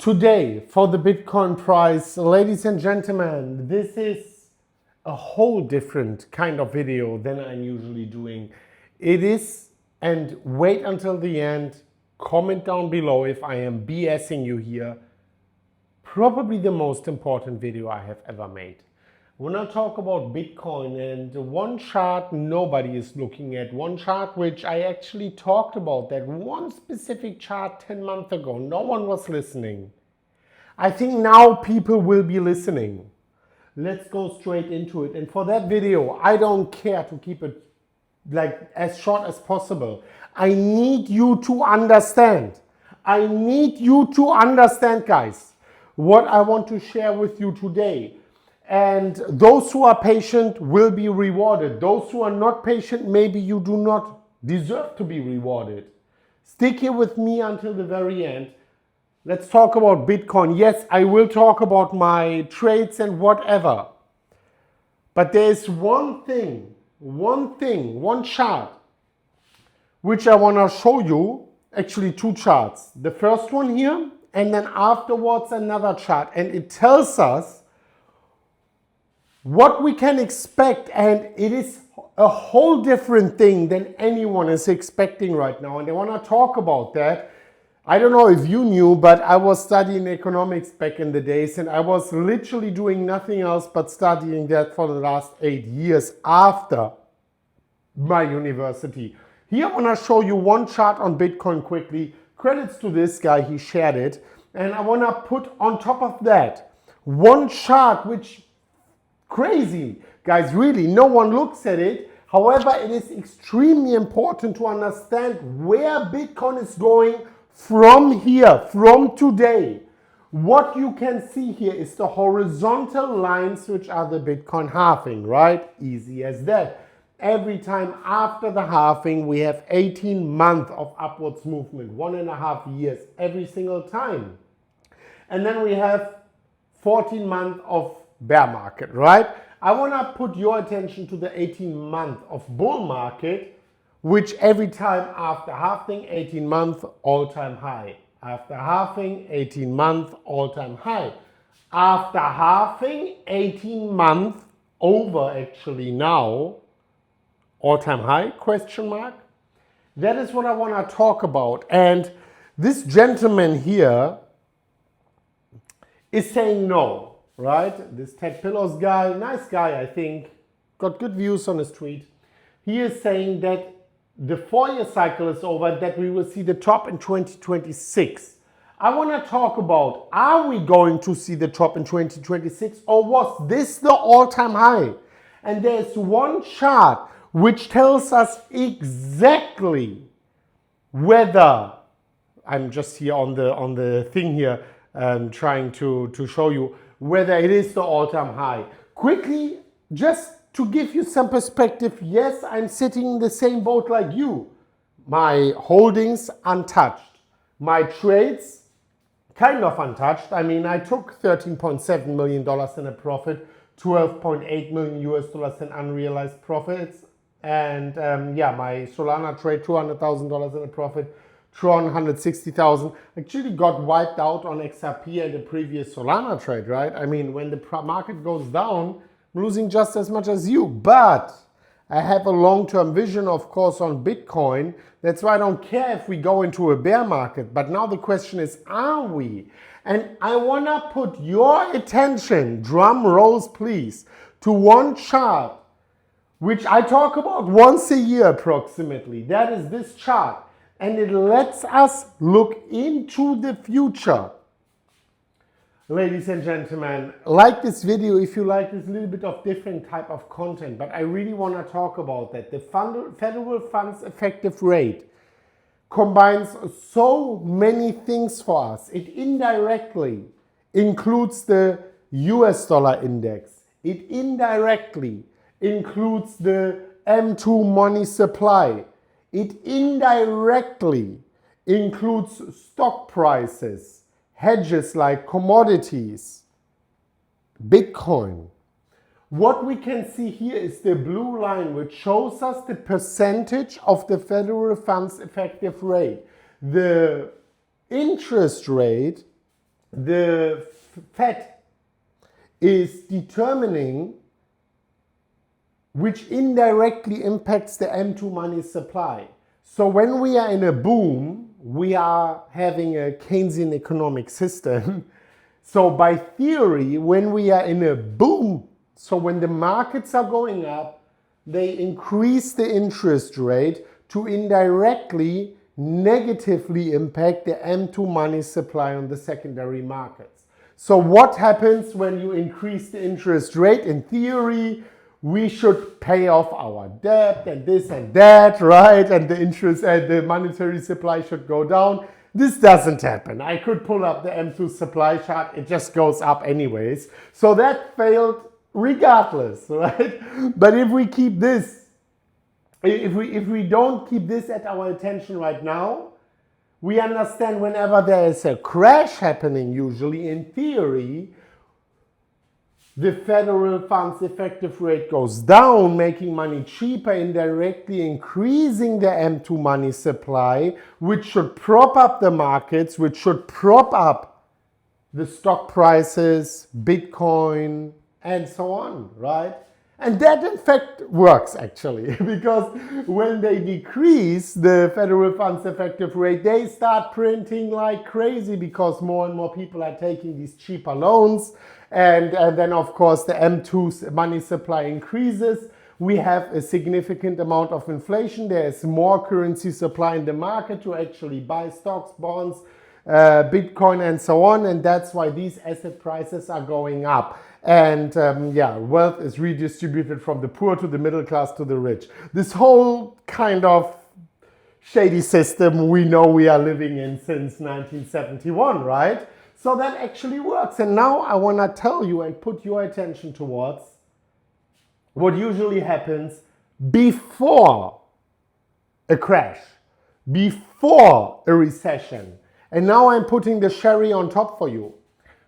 Today, for the Bitcoin price, ladies and gentlemen, this is a whole different kind of video than I'm usually doing. It is, and wait until the end, comment down below if I am BSing you here, probably the most important video I have ever made. When I talk about Bitcoin and one chart nobody is looking at, one chart which I actually talked about, that one specific chart 10 months ago, no one was listening. I think now people will be listening. Let's go straight into it. And for that video, I don't care to keep it like as short as possible. I need you to understand. I need you to understand, guys, what I want to share with you today. And those who are patient will be rewarded. Those who are not patient, maybe you do not deserve to be rewarded. Stick here with me until the very end. Let's talk about Bitcoin. Yes, I will talk about my trades and whatever. But there is one chart, which I want to show you. Actually, two charts. The first one here, and then afterwards another chart. And it tells us what we can expect, and it is a whole different thing than anyone is expecting right now. And I want to talk about that. I don't know if you knew, but I was studying economics back in the days, and I was literally doing nothing else but studying that for the last 8 years after my university. Here I want to show you one chart on Bitcoin quickly. Credits to this guy, he shared it. And I want to put on top of that one chart which crazy, guys, really, no one looks at it. However, it is extremely important to understand where Bitcoin is going from here, from today. What you can see here is the horizontal lines, which are the Bitcoin halving, right? Easy as that. Every time after the halving, we have 18 months of upwards movement, 1.5 years, every single time. And then we have 14 months of bear market, right? I want to put your attention to the 18 month of bull market, which every time after halving, 18 month all-time high. After halving, 18 month all-time high. After halving, 18 month over actually now, all-time high, question mark. That is what I want to talk about. And this gentleman here is saying no. Right? This Ted Pillows guy, nice guy, I think, got good views on his tweet. He is saying that the 4-year cycle is over, that we will see the top in 2026. I want to talk about, are we going to see the top in 2026, or was this the all-time high? And there's one chart which tells us exactly whether, I'm just here on the thing here, trying to show you whether it is the all-time high. Quickly, just to give you some perspective, yes, I'm sitting in the same boat like you. My holdings untouched. My trades kind of untouched. I mean, I took $13.7 million in a profit, $12.8 million in unrealized profits. And my Solana trade, $200,000 in a profit, Tron 160,000 actually got wiped out on XRP and the previous Solana trade, right? I mean, when the market goes down, I'm losing just as much as you, but I have a long-term vision, of course, on Bitcoin. That's why I don't care if we go into a bear market. But now the question is, are we? And I want to put your attention, drum rolls please, to one chart, which I talk about once a year approximately. That is this chart. And it lets us look into the future. Ladies and gentlemen, like this video if you like this little bit of different type of content, but I really want to talk about that. The federal funds effective rate combines so many things for us. It indirectly includes the US dollar index. It indirectly includes the M2 money supply. It indirectly includes stock prices, hedges like commodities, Bitcoin. What we can see here is the blue line, which shows us the percentage of the federal funds effective rate. The interest rate the Fed is determining, which indirectly impacts the M2 money supply. So when we are in a boom, we are having a Keynesian economic system. So by theory, when we are in a boom, so when the markets are going up, they increase the interest rate to indirectly negatively impact the M2 money supply on the secondary markets. So what happens when you increase the interest rate? In theory, we should pay off our debt and this and that, right? And the interest and the monetary supply should go down. This doesn't happen. I could pull up the M2 supply chart. It just goes up anyways. So that failed regardless, right? But if we keep this, if we don't keep this at our attention right now, we understand whenever there is a crash happening, usually in theory, the federal funds effective rate goes down, making money cheaper, indirectly increasing the M2 money supply, which should prop up the markets, which should prop up the stock prices, Bitcoin, and so on, right? And that in fact works actually, because when they decrease the federal funds effective rate, they start printing like crazy because more and more people are taking these cheaper loans. And then of course the M2 money supply increases. We have a significant amount of inflation. There is more currency supply in the market to actually buy stocks, bonds, Bitcoin, and so on. And that's why these asset prices are going up. And wealth is redistributed from the poor to the middle class to the rich. This whole kind of shady system we know we are living in since 1971, right? So that actually works. And now I want to tell you and put your attention towards what usually happens before a crash, before a recession. And now I'm putting the cherry on top for you.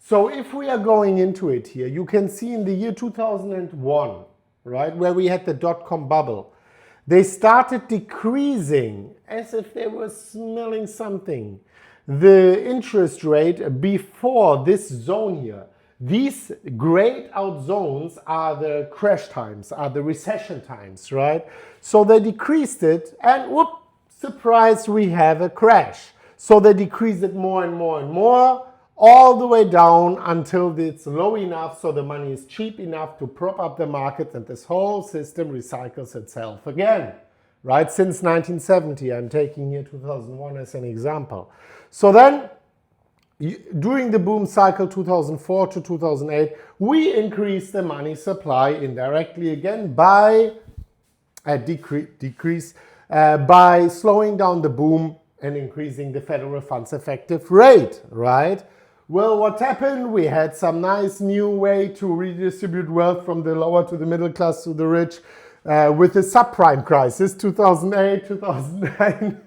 So if we are going into it here, you can see in the year 2001, right, where we had the dot-com bubble, they started decreasing as if they were smelling something. The interest rate before this zone here. These grayed out zones are the crash times, are the recession times, right? So they decreased it and whoop, surprise, we have a crash. So they decrease it more and more and more, all the way down until it's low enough so the money is cheap enough to prop up the market, and this whole system recycles itself again, right? Since 1970, I'm taking here 2001 as an example. So then, during the boom cycle 2004 to 2008, we increased the money supply indirectly again by by slowing down the boom and increasing the federal funds effective rate, right? Well, what happened? We had some nice new way to redistribute wealth from the lower to the middle class to the rich with the subprime crisis, 2008, 2009.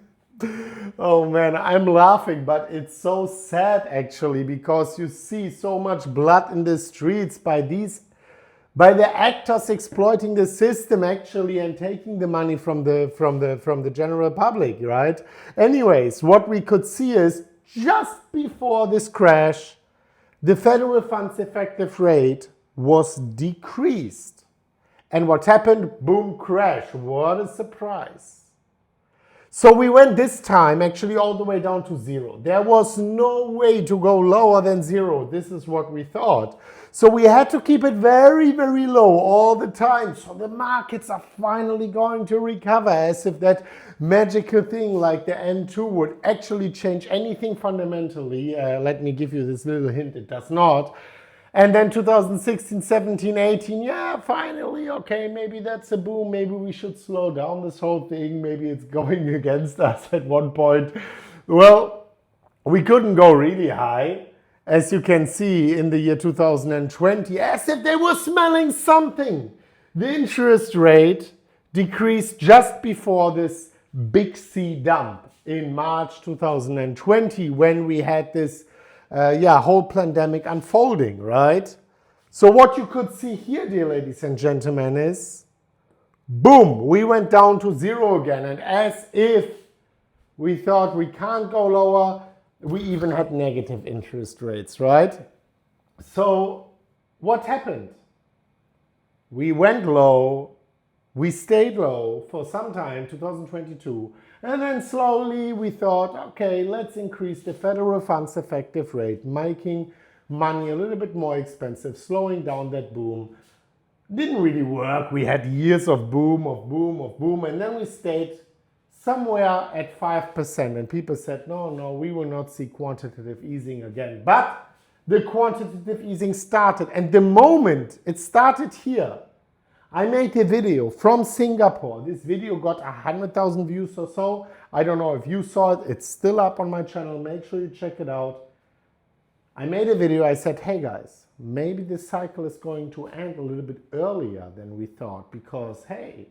Oh man, I'm laughing, but it's so sad actually, because you see so much blood in the streets by the actors exploiting the system actually and taking the money from the general public, right? Anyways, what we could see is just before this crash, the federal funds effective rate was decreased. And what happened? Boom, crash. What a surprise. So we went this time actually all the way down to zero. There was no way to go lower than zero. This is what we thought. So we had to keep it very, very low all the time. So the markets are finally going to recover, as if that magical thing like the M2 would actually change anything fundamentally. Let me give you this little hint, it does not. And then 2016, 17, 18, yeah, finally, okay, maybe that's a boom. Maybe we should slow down this whole thing. Maybe it's going against us at one point. Well, we couldn't go really high, as you can see in the year 2020, as if they were smelling something. The interest rate decreased just before this big C dump in March 2020, when we had this whole pandemic unfolding, right? So what you could see here, dear ladies and gentlemen, is boom, we went down to zero again. And as if we thought we can't go lower, we even had negative interest rates, right? So what happened? We went low, we stayed low for some time, 2022, and then slowly we thought, okay, let's increase the federal funds effective rate, making money a little bit more expensive, slowing down that boom. Didn't really work. We had years of boom, and then we stayed somewhere at 5%, and people said, no, we will not see quantitative easing again. But the quantitative easing started, and the moment it started here, I made a video from Singapore. This video got 100,000 views or so. I don't know if you saw it. It's still up on my channel. Make sure you check it out. I made a video. I said, hey guys, maybe this cycle is going to end a little bit earlier than we thought, because hey,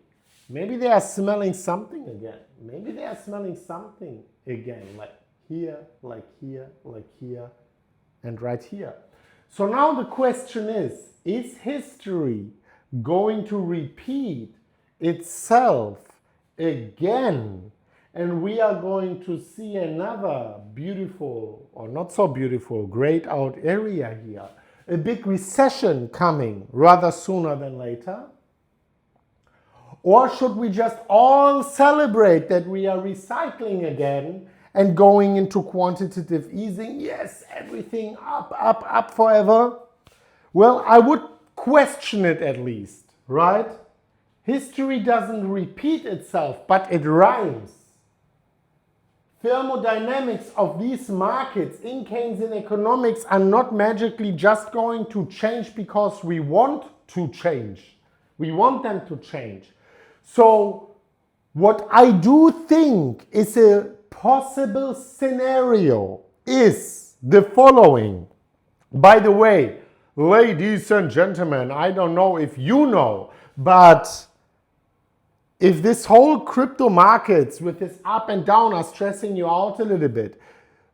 maybe they are smelling something again. Maybe they are smelling something again, like here, like here, like here, and right here. So now the question is history going to repeat itself again? And we are going to see another beautiful, or not so beautiful, grayed out area here. A big recession coming rather sooner than later? Or should we just all celebrate that we are recycling again and going into quantitative easing? Yes, everything up forever. Well, I would question it at least, right? History doesn't repeat itself, but it rhymes. Thermodynamics of these markets in Keynesian economics are not magically just going to change because we want to change. We want them to change. So what I do think is a possible scenario is the following. By the way, ladies and gentlemen, I don't know if you know, but if this whole crypto markets with this up and down are stressing you out a little bit,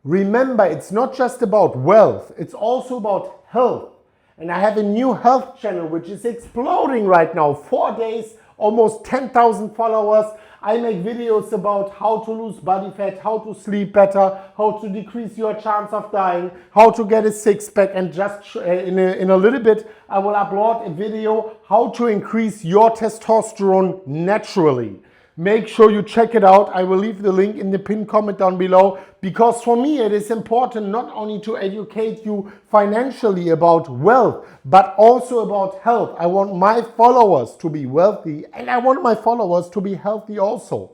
remember, it's not just about wealth, it's also about health. And I have a new health channel which is exploding right now. 4 days, almost 10,000 followers. I make videos about how to lose body fat, how to sleep better, how to decrease your chance of dying, how to get a six-pack, and just in a little bit I will upload a video how to increase your testosterone naturally. Make sure you check it out. I will leave the link in the pinned comment down below, because for me it is important not only to educate you financially about wealth, but also about health. I want my followers to be wealthy, and I want my followers to be healthy also.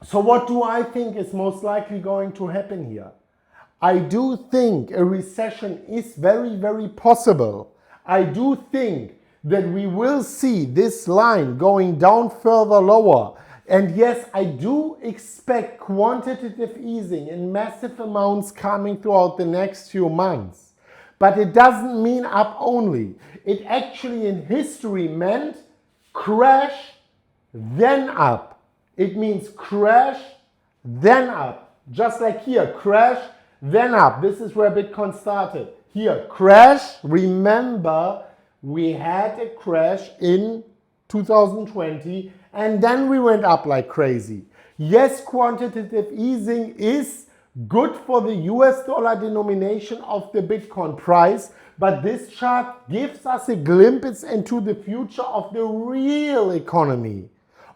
So what do I think is most likely going to happen here? I do think a recession is very, very possible. I do think that we will see this line going down further lower. And yes, I do expect quantitative easing in massive amounts coming throughout the next few months. But it doesn't mean up only. It actually in history meant crash, then up. It means crash, then up. Just like here, crash, then up. This is where Bitcoin started. Here, crash, remember, we had a crash in 2020 and then we went up like crazy. Yes, quantitative easing is good for the US dollar denomination of the Bitcoin price, but this chart gives us a glimpse into the future of the real economy,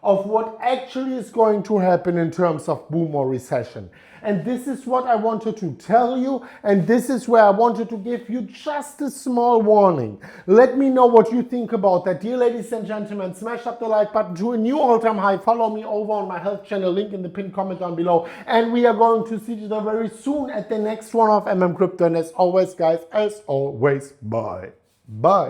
of what actually is going to happen in terms of boom or recession. And this is what I wanted to tell you, and this is where I wanted to give you just a small warning. Let me know what you think about that. Dear ladies and gentlemen, smash up the like button to a new all-time high. Follow me over on my health channel, link in the pinned comment down below. And we are going to see each other very soon at the next one of MMCrypto. And as always, guys, as always, bye. Bye.